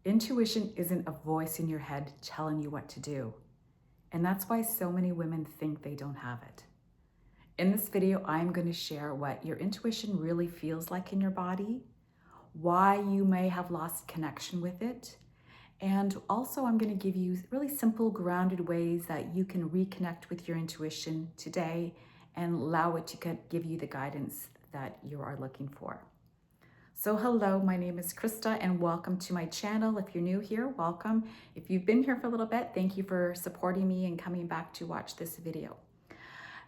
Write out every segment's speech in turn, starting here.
Intuition isn't a voice in your head telling you what to do. And that's why so many women think they don't have it. In this video, I'm going to share what your intuition really feels like in your body, why you may have lost connection with it, and also I'm going to give you really simple, grounded ways that you can reconnect with your intuition today and allow it to give you the guidance that you are looking for. So hello, my name is Krista and welcome to my channel. If you're new here, welcome. If you've been here for a little bit, thank you for supporting me and coming back to watch this video.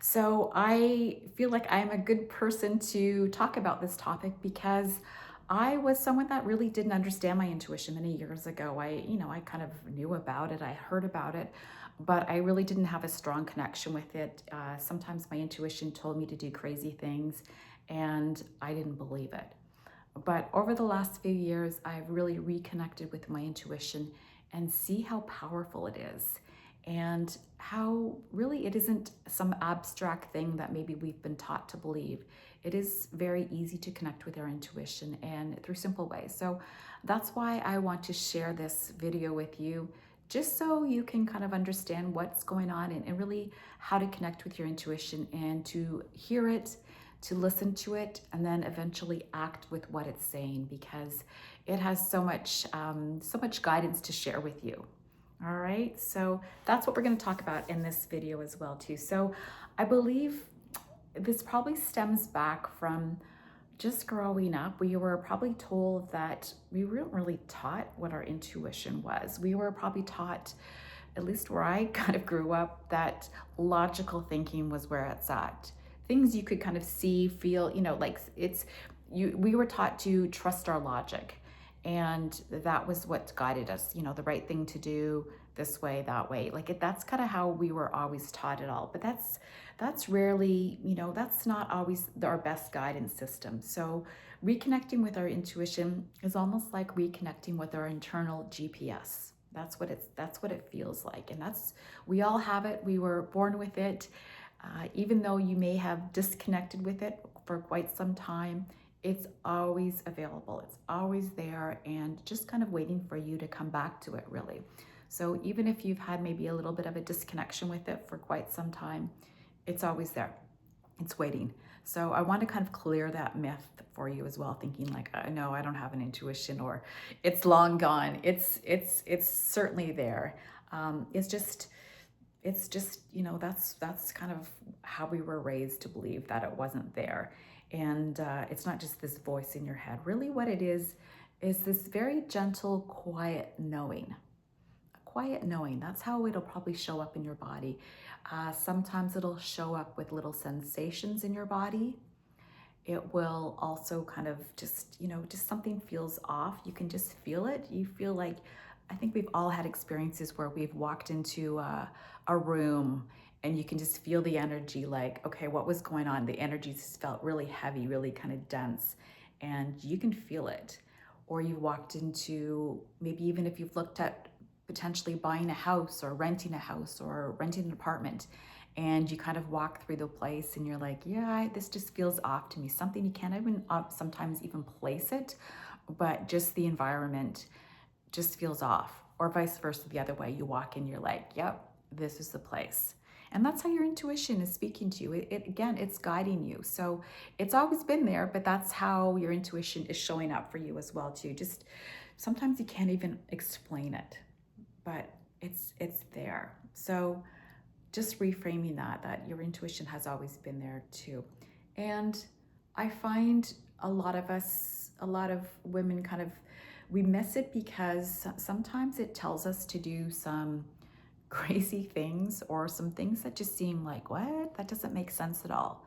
So I feel like I'm a good person to talk about this topic because I was someone that really didn't understand my intuition many years ago. I kind of knew about it, I heard about it, but I really didn't have a strong connection with it. Sometimes my intuition told me to do crazy things and I didn't believe it. But over the last few years, I've really reconnected with my intuition and see how powerful it is and how really it isn't some abstract thing that maybe we've been taught to believe. It is very easy to connect with our intuition and through simple ways. So that's why I want to share this video with you, just so you can kind of understand what's going on and really how to connect with your intuition and to hear it, to listen to it, and then eventually act with what it's saying, because it has so much guidance to share with you. All right, so that's what we're going to talk about in this video as well too. So I believe this probably stems back from just growing up. We were probably told that we weren't really taught what our intuition was. We were probably taught, at least where I kind of grew up, that logical thinking was where it's at. Things you could kind of see, feel, like we were taught to trust our logic. And that was what guided us, the right thing to do, this way, that way. That's kind of how we were always taught it all. But that's rarely, that's not always our best guidance system. So reconnecting with our intuition is almost like reconnecting with our internal GPS. That's what it feels like. And we all have it. We were born with it. Even though you may have disconnected with it for quite some time, it's always available. It's always there and just kind of waiting for you to come back to it, really. So even if you've had maybe a little bit of a disconnection with it for quite some time, it's always there. It's waiting. So I want to kind of clear that myth for you as well, thinking like, no, I don't have an intuition, or it's long gone. It's certainly there. It's just, that's kind of how we were raised to believe that it wasn't there. And it's not just this voice in your head. Really what it is this very gentle, quiet knowing. A quiet knowing, that's how it'll probably show up in your body. Sometimes it'll show up with little sensations in your body. It will also kind of just something feels off. You can just feel it. You feel like, I think we've all had experiences where we've walked into a room and you can just feel the energy, like, okay, what was going on? The energy just felt really heavy, really kind of dense, and you can feel it. Or you walked into, maybe even if you've looked at potentially buying a house or renting an apartment, and you kind of walk through the place and you're like, yeah, this just feels off to me. Something you can't even sometimes even place it, but just the environment just feels off. Or vice versa, the other way. You walk in, you're like, yep, this is the place. And that's how your intuition is speaking to you. Again, it's guiding you. So it's always been there, but that's how your intuition is showing up for you as well too. Just sometimes you can't even explain it, but it's there. So just reframing that your intuition has always been there too. And I find a lot of women kind of, we miss it because sometimes it tells us to do some crazy things, or some things that just seem like, what? That doesn't make sense at all.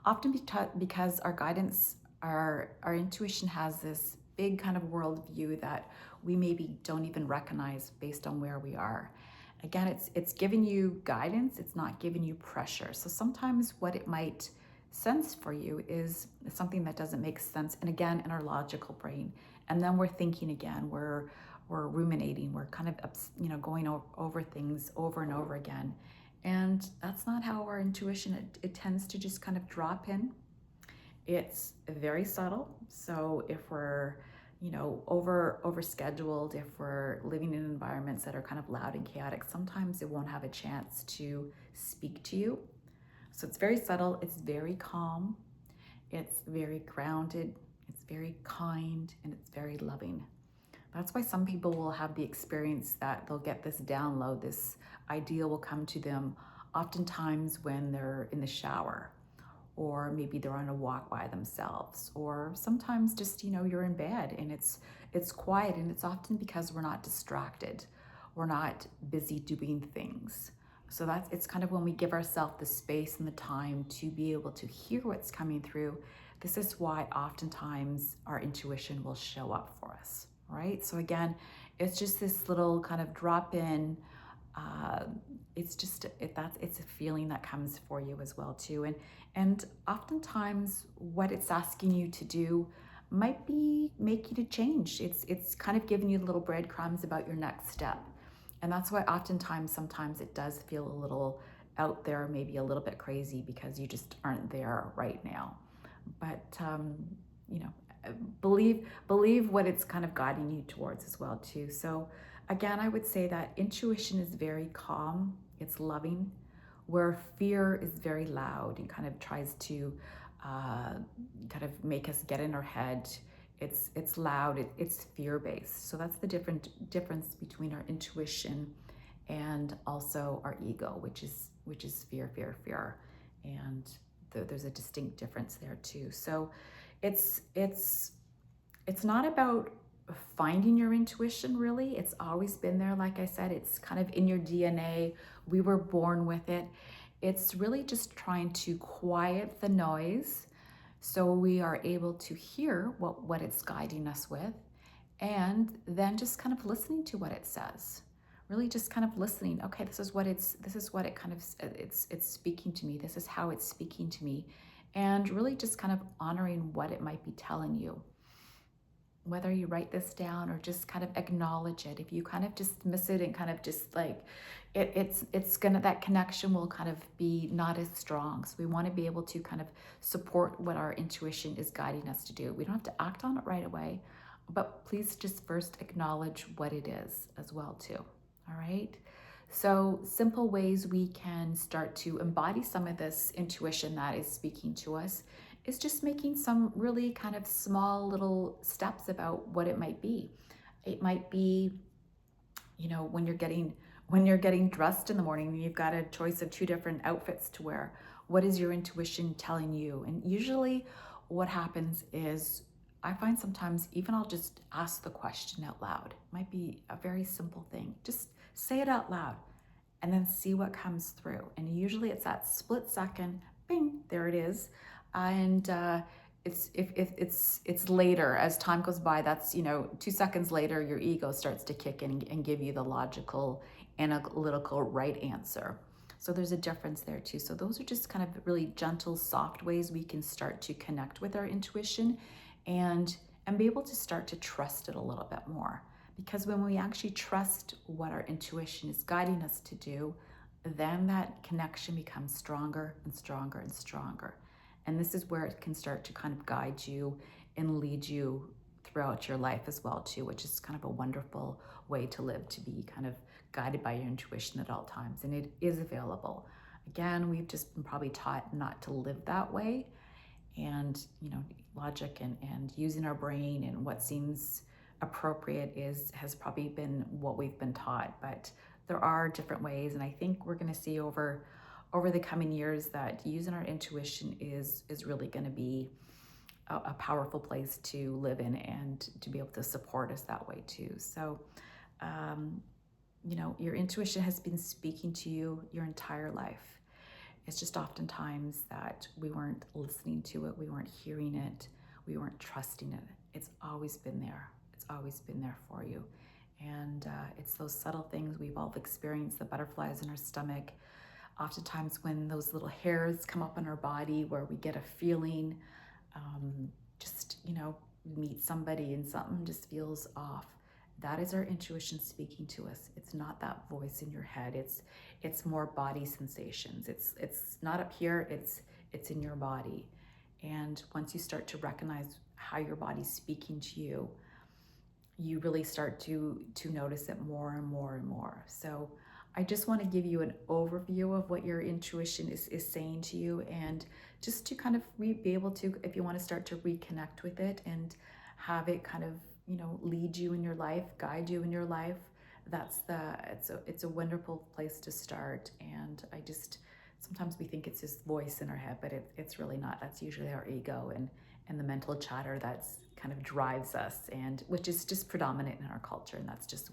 Often because our guidance, our intuition has this big kind of worldview that we maybe don't even recognize based on where we are. Again, it's giving you guidance, it's not giving you pressure. So sometimes what it might sense for you is something that doesn't make sense, and again, in our logical brain. And then we're thinking again, we're ruminating, we're kind of going over things over and over again. And that's not how our intuition, it tends to just kind of drop in. It's very subtle. So if we're over scheduled, if we're living in environments that are kind of loud and chaotic, sometimes it won't have a chance to speak to you. So it's very subtle, it's very calm, it's very grounded, it's very kind, and it's very loving. That's why some people will have the experience that they'll get this download, this idea will come to them oftentimes when they're in the shower, or maybe they're on a walk by themselves, or sometimes just, you're in bed and it's quiet, and it's often because we're not distracted. We're not busy doing things. So it's kind of when we give ourselves the space and the time to be able to hear what's coming through. This is why oftentimes our intuition will show up for us, right? So again, it's just this little kind of drop in. It's a feeling that comes for you as well too, and oftentimes what it's asking you to do might be make you to change. It's kind of giving you little breadcrumbs about your next step, and that's why sometimes it does feel a little out there, maybe a little bit crazy, because you just aren't there right now. But you know, believe what it's kind of guiding you towards as well too. So again, I would say that intuition is very calm, it's loving, where fear is very loud and kind of tries to kind of make us get in our head. It's loud, it's fear-based. So that's the difference between our intuition and also our ego, which is fear. And there's a distinct difference there too. So it's not about finding your intuition, really. It's always been there. Like I said, it's kind of in your DNA. We were born with it. It's really just trying to quiet the noise so we are able to hear what it's guiding us with, and then just kind of listening to what it says. Really just kind of listening. Okay, this is what it kind of it's speaking to me. This is how it's speaking to me. And really just kind of honoring what it might be telling you. Whether you write this down or just kind of acknowledge it. If you kind of just miss it and kind of just like that connection will kind of be not as strong. So we want to be able to kind of support what our intuition is guiding us to do. We don't have to act on it right away, but please just first acknowledge what it is as well too. All right. So simple ways we can start to embody some of this intuition that is speaking to us is just making some really kind of small little steps about what it might be. It might be, when you're getting dressed in the morning and you've got a choice of 2 different outfits to wear. What is your intuition telling you? And usually what happens is I find sometimes even I'll just ask the question out loud. It might be a very simple thing. Just say it out loud and then see what comes through. And usually it's that split second, bing, there it is. And it's later as time goes by. That's 2 seconds later, your ego starts to kick in and give you the logical, analytical right answer. So there's a difference there too. So those are just kind of really gentle, soft ways we can start to connect with our intuition and be able to start to trust it a little bit more. Because when we actually trust what our intuition is guiding us to do, then that connection becomes stronger and stronger and stronger. And this is where it can start to kind of guide you and lead you throughout your life as well too, which is kind of a wonderful way to live, to be kind of guided by your intuition at all times. And it is available. Again, we've just been probably taught not to live that way. And, logic and using our brain and what seems appropriate has probably been what we've been taught. But there are different ways. And I think we're going to see over the coming years that using our intuition is really going to be a powerful place to live in and to be able to support us that way too. So, your intuition has been speaking to you your entire life. It's just oftentimes that we weren't listening to it, we weren't hearing it, we weren't trusting it. It's always been there. It's always been there for you. And it's those subtle things we've all experienced, the butterflies in our stomach, oftentimes when those little hairs come up in our body where we get a feeling, we meet somebody and something just feels off. That is our intuition speaking to us. It's not that voice in your head. It's more body sensations. It's not up here, it's in your body. And once you start to recognize how your body's speaking to you, you really start to notice it more and more and more. So I just want to give you an overview of what your intuition is saying to you, and just to kind of be able to, if you want to start to reconnect with it and have it kind of, you know, lead you in your life, guide you in your life. That's it's a wonderful place to start. And I just, sometimes we think it's this voice in our head, but it's really not. That's usually our ego and the mental chatter that's kind of drives us, and which is just predominant in our culture, and that's just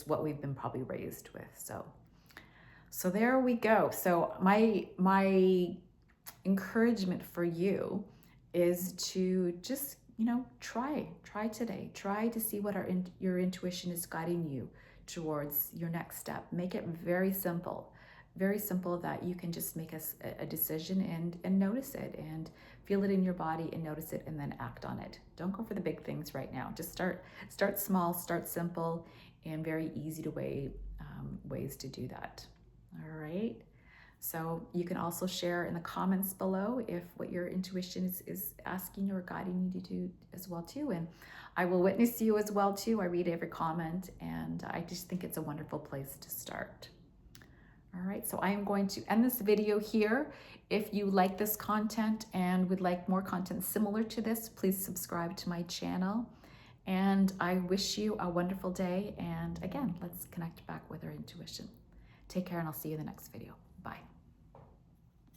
what we've been probably raised with. So there we go. So my encouragement for you is to just, you know, try today. Try to see what your intuition is guiding you towards your next step. Make it very simple. Very simple, that you can just make a decision and notice it and feel it in your body and notice it and then act on it. Don't go for the big things right now. Just start small, start simple, and very easy to ways to do that. All right. So you can also share in the comments below if what your intuition is asking or guiding you to do as well too. And I will witness you as well too. I read every comment, and I just think it's a wonderful place to start. All right, so I am going to end this video here. If you like this content and would like more content similar to this, please subscribe to my channel. And I wish you a wonderful day. And again, let's connect back with our intuition. Take care, and I'll see you in the next video. Bye.